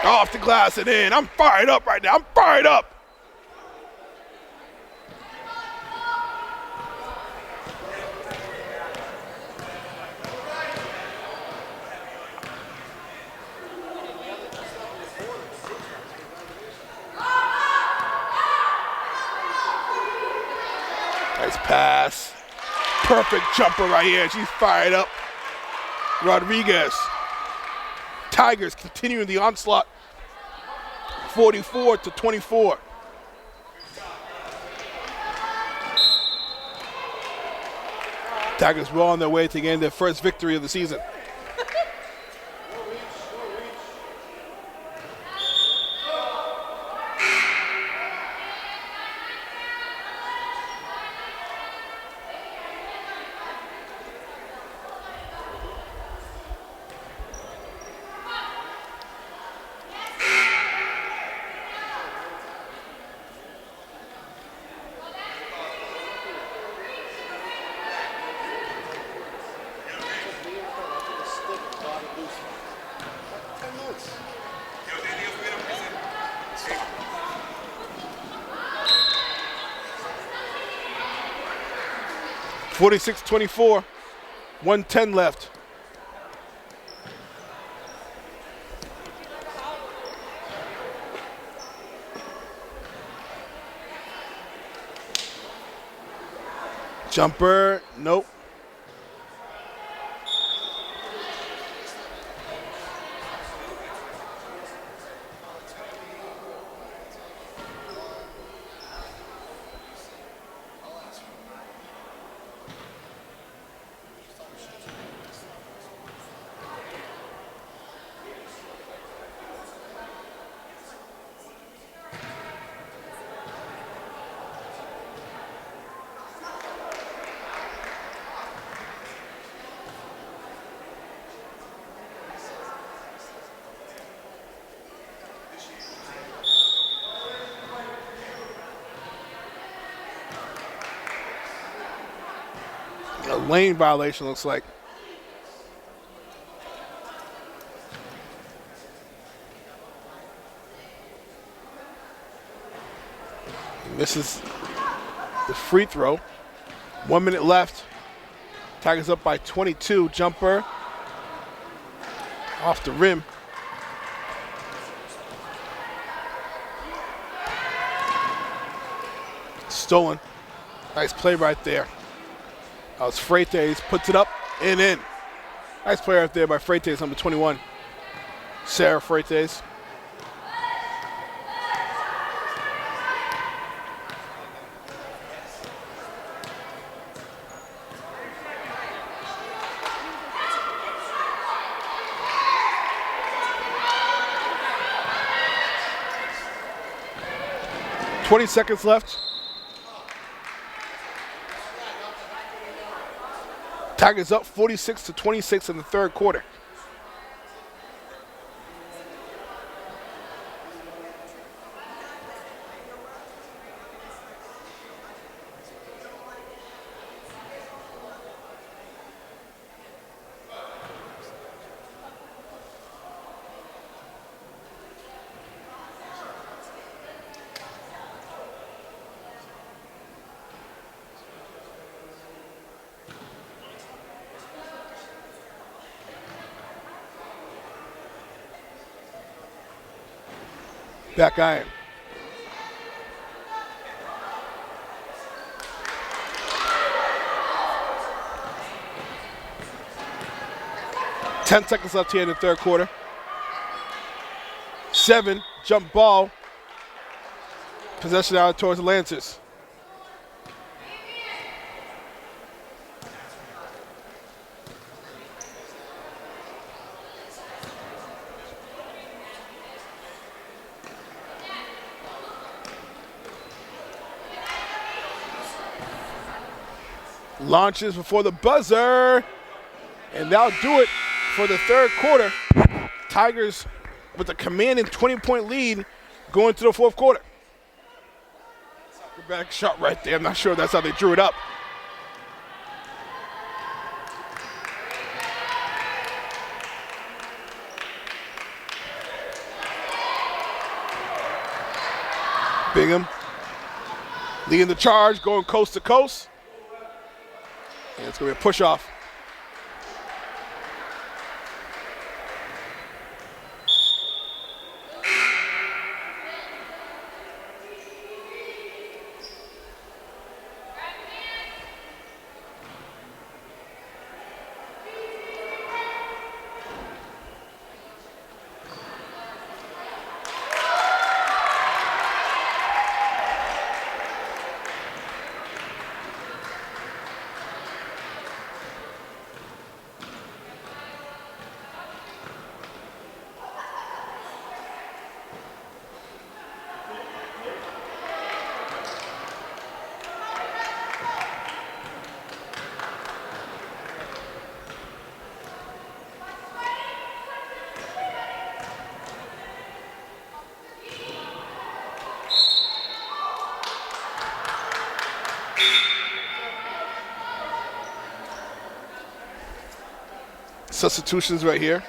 Off the glass and in. I'm fired up right now, I'm fired up. Nice pass. Perfect jumper right here. She's fired up. Rodriguez. Tigers continuing the onslaught. 44-24. Tigers well on their way to getting their first victory of the season. 46-24. 1:10 left. Jumper, nope. A lane violation looks like. Misses the free throw. 1 minute left. Tigers up by 22. Jumper off the rim. Stolen. Nice play right there. That was Freites, puts it up and in. Nice play right there by Freites, number 21. Sarah Freites. .20 seconds left. Tigers up 46-26 in the third quarter. Back iron. Ten seconds left here in the third quarter. 7, jump ball. Possession out towards the Lancers. Launches before the buzzer, and that'll do it for the third quarter. Tigers with a commanding 20-point lead going to the fourth quarter. Back shot right there. I'm not sure that's how they drew it up. Bingham leading the charge, going coast to coast. And it's going to be a push-off. Substitutions right here.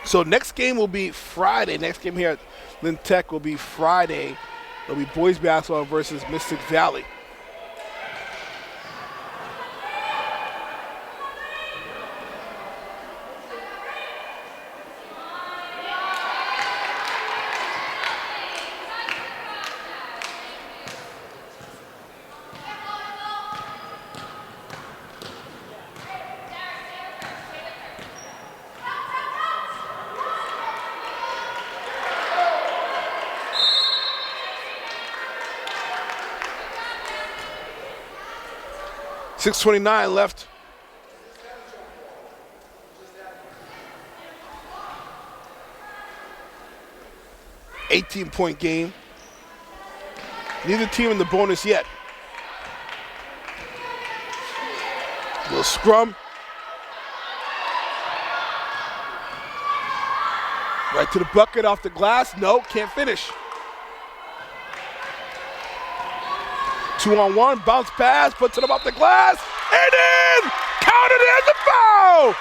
So next game will be Friday. Next game here at Lynn Tech will be Friday. It'll be boys basketball versus Mystic Valley. .629 left. .18 game. Neither team in the bonus yet. Little scrum. Right to the bucket off the glass. No, can't finish. 2-on-1, bounce pass, puts it up off the glass, and in! Counted as a foul!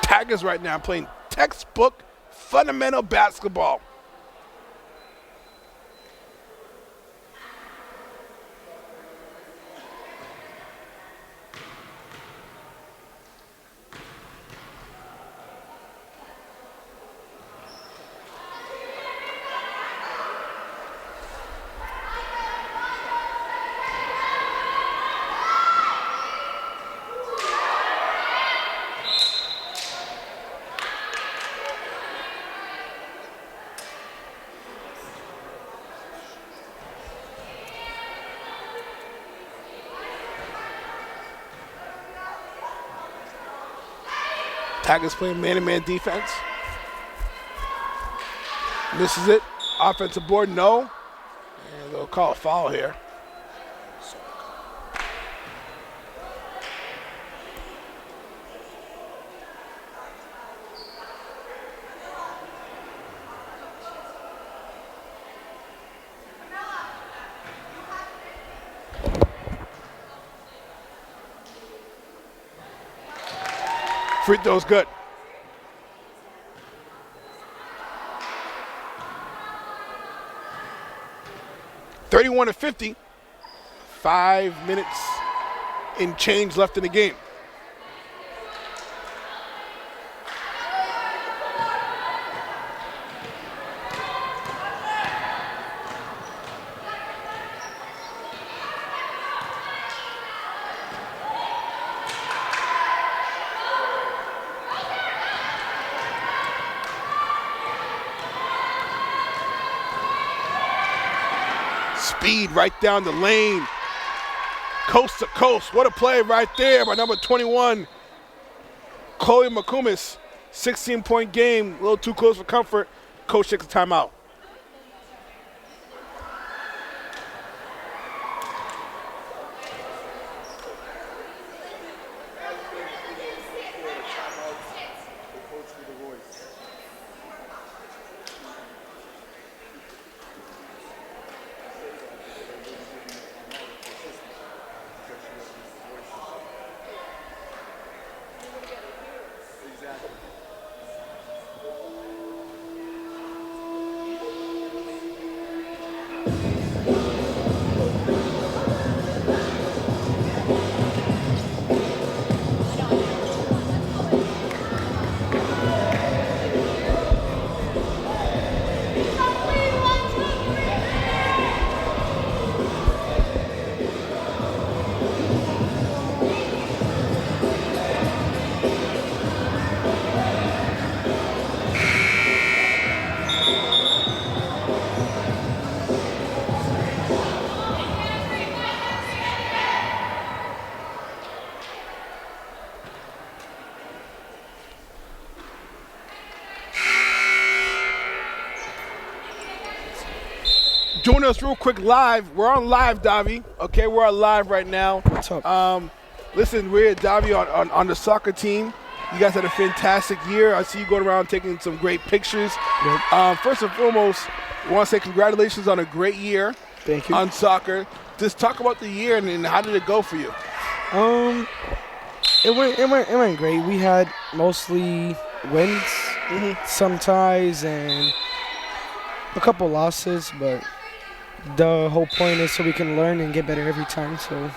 Tigers right now playing textbook fundamental basketball. Tigers playing man-to-man defense. Misses it. Offensive board, no. And they'll call a foul here. Free throw's good. (31-50). 5 minutes and change left in the game. Speed right down the lane, coast to coast. What a play right there by number 21, Chloe McComas. 16-point game, a little too close for comfort. Coach takes a timeout. Join us real quick live. We're on live, Davi. Okay, we're on live right now. What's up? Listen, we're at Davi on the soccer team. You guys had a fantastic year. I see you going around taking some great pictures. Yep. First and foremost, I want to say congratulations on a great year. Thank you. On soccer. Just talk about the year and how did it go for you? It went great. We had mostly wins, some ties, and a couple losses. But the whole point is so we can learn and get better every time. So.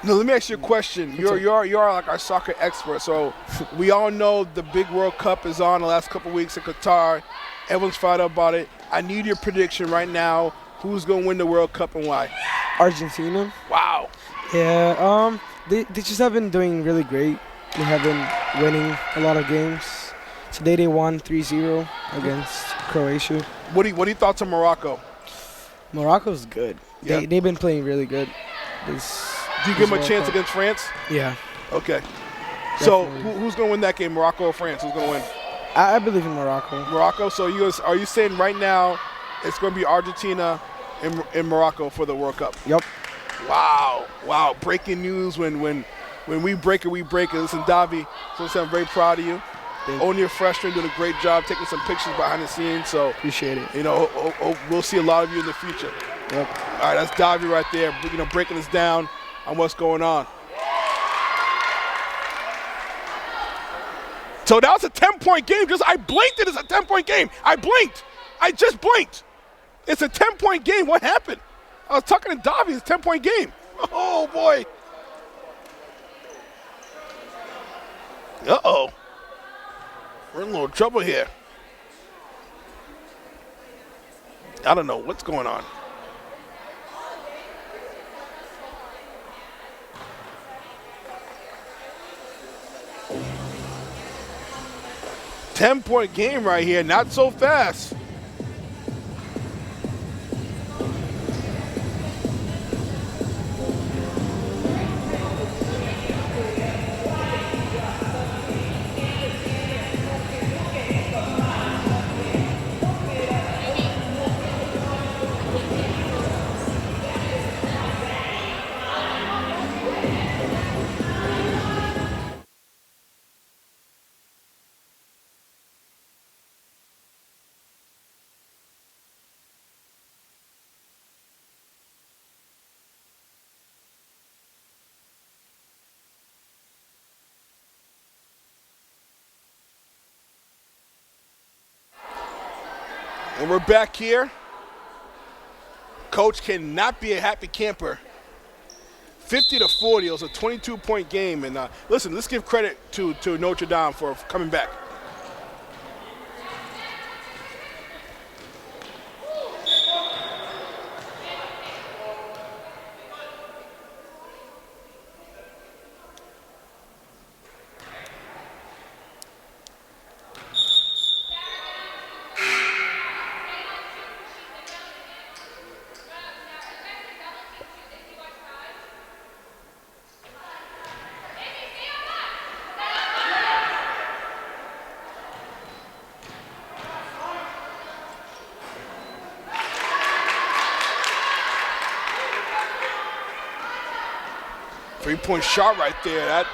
No, let me ask you a question. You're like our soccer expert. So we all know the big World Cup is on the last couple weeks in Qatar. Everyone's fired up about it. I need your prediction right now. Who's going to win the World Cup and why? Argentina. Wow. Yeah. They just have been doing really great. They have been winning a lot of games. Today they won 3-0 against Croatia. What are your thoughts on Morocco? Morocco's good. Yeah. They've been playing really good. Do you give them a chance against France? Yeah. Okay. So Definitely. who's going to win that game, Morocco or France? Who's going to win? I believe in Morocco. Morocco. So are you saying right now it's going to be Argentina and Morocco for the World Cup? Yep. Wow. Breaking news when we break it, we break it. Listen, Davi, so I'm very proud of you. Only a freshman, doing a great job, taking some pictures behind the scenes. So Appreciate it. We'll see a lot of you in the future. Yep. All right, that's Davi right there, breaking us down on what's going on. So that was a 10-point game. I blinked it. It's a 10-point game. I blinked. I just blinked. It's a 10-point game. What happened? I was talking to Davi. It's a 10-point game. Oh, boy. Uh-oh. We're in a little trouble here. I don't know what's going on. Ten-point game right here. Not so fast. And we're back here. Coach cannot be a happy camper. 50-40, it was a 22-point game. And listen, let's give credit to Notre Dame for coming back. Three-point shot right there. That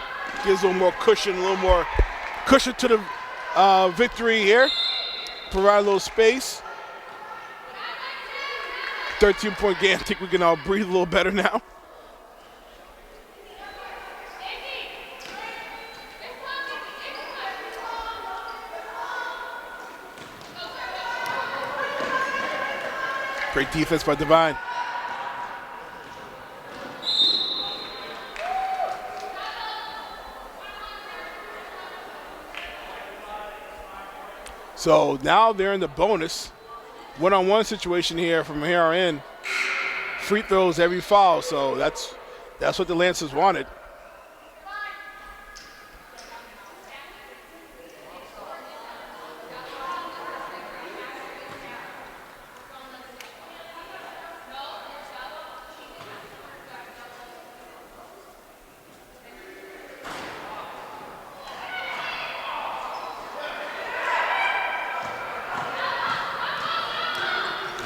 gives a little more cushion, to the victory here. Provide a little space. 13-point game. I think we can all breathe a little better now. Great defense by Divine. So now they're in the bonus. One-on-one situation here from here on in. Free throws every foul, so that's what the Lancers wanted.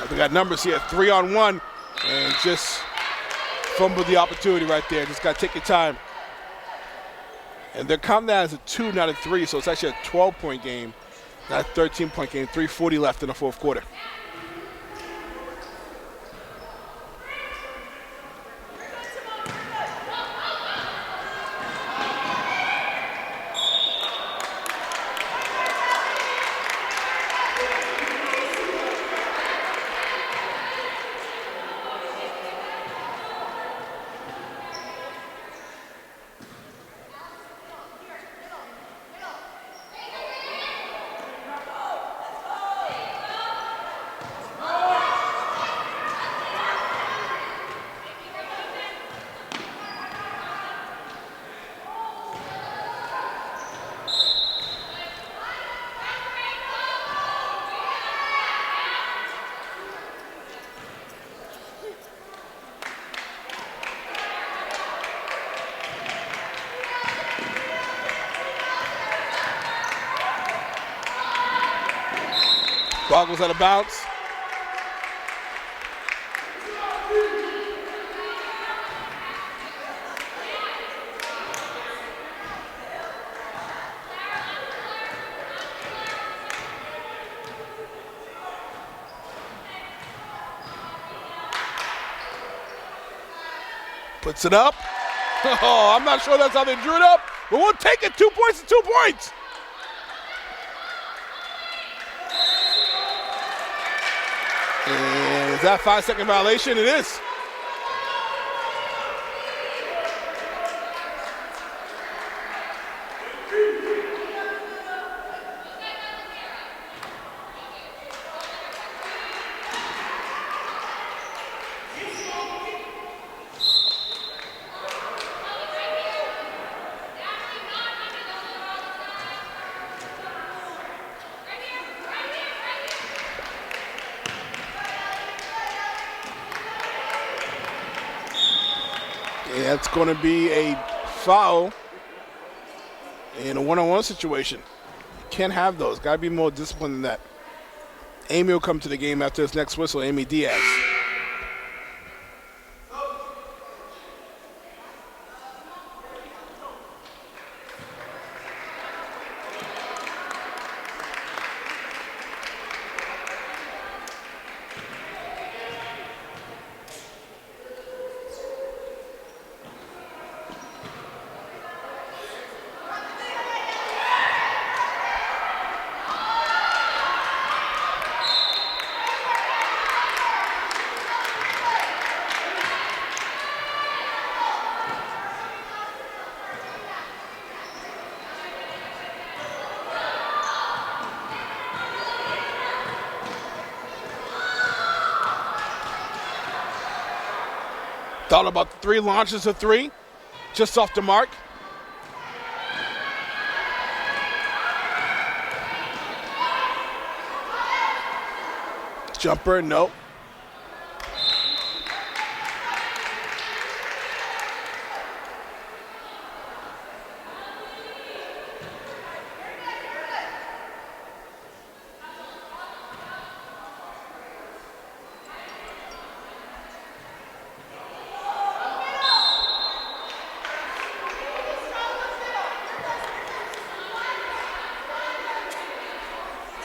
They got numbers here, 3-on-1, and just fumbled the opportunity right there. Just got to take your time. And they're counting that as a 2, not a 3, so it's actually a 12-point game, not a 13-point game. 3:40 left in the fourth quarter. Ball goes out of bounds. Puts it up. Oh, I'm not sure that's how they drew it up, but we'll take it. 2 points and 2 points. And is that 5-second violation? It is. Yeah, it's going to be a foul in a one-on-one situation. Can't have those. Got to be more disciplined than that. Amy will come to the game after this next whistle, Amy Diaz. Thought about the 3, launches a 3, just off the mark. Jumper, nope.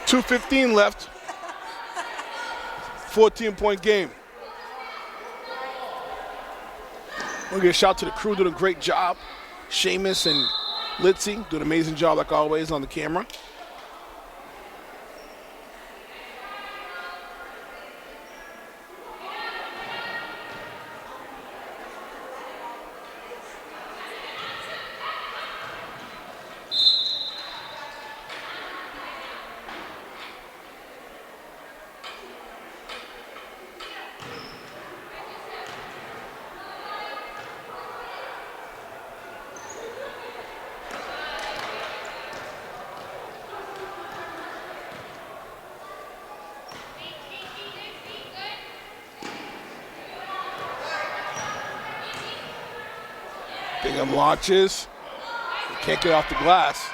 .2:15 left. 14-point game. We'll give a shout to the crew doing a great job. Seamus and Litzy doing an amazing job like always on the camera. Bingham launches. He can't get off the glass.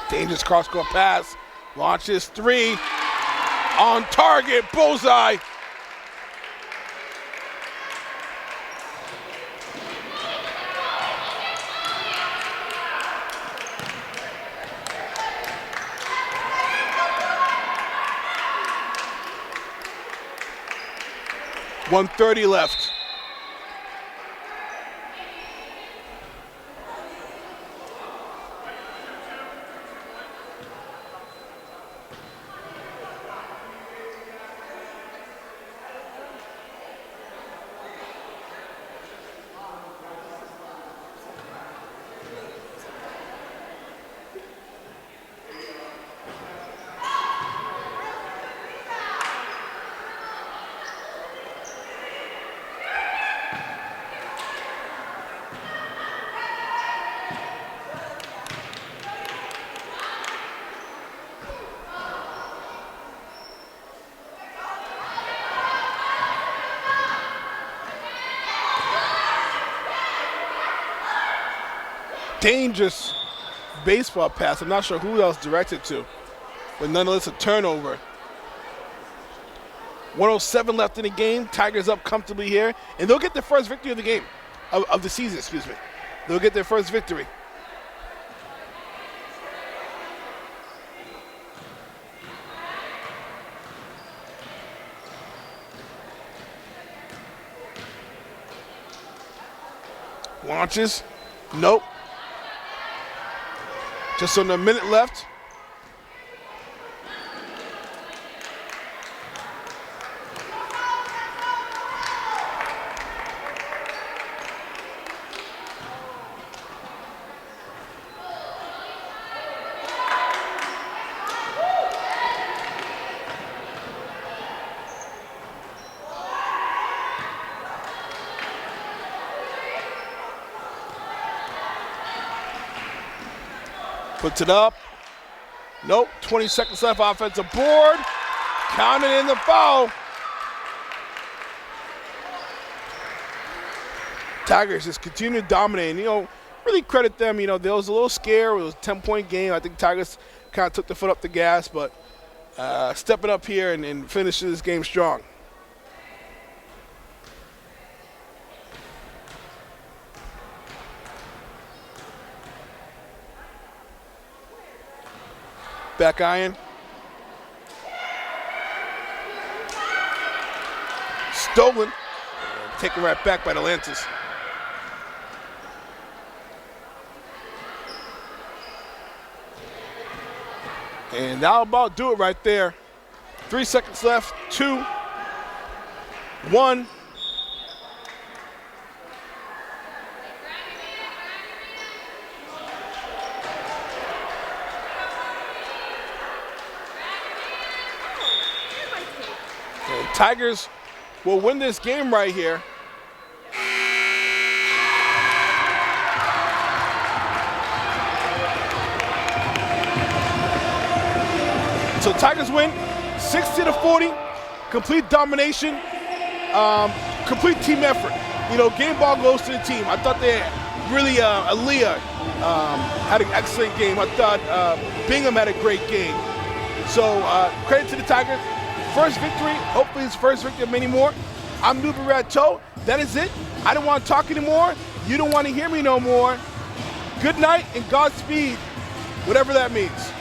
Dangerous cross-court pass. Launches 3. On target. Bullseye. .130 left. dangerous baseball pass. I'm not sure who else directed to, but nonetheless a turnover. 107 left in the game. Tigers up comfortably here, and they'll get their first victory of the game, of the season, excuse me. They'll get their first victory. Launches. Nope. Just under a minute left. Puts it up. Nope. 20 seconds left. Offensive board. Counted in the foul. Tigers just continue to dominate. You know, really credit them. You know, there was a little scare. It was a 10-point game. I think Tigers kind of took the foot up the gas, but stepping up here and finishing this game strong. Back iron. Stolen. Taken right back by the Lances. And that'll about do it right there. 3 seconds left. 2, 1. Tigers will win this game right here. So Tigers win 60-40, complete domination, complete team effort. You know, game ball goes to the team. I thought they really, Aaliyah had an excellent game. I thought Bingham had a great game. So credit to the Tigers. First victory, hopefully it's first victory of many more. I'm Nuba Rato. That is it. I don't want to talk anymore. You don't want to hear me no more. Good night and Godspeed, whatever that means.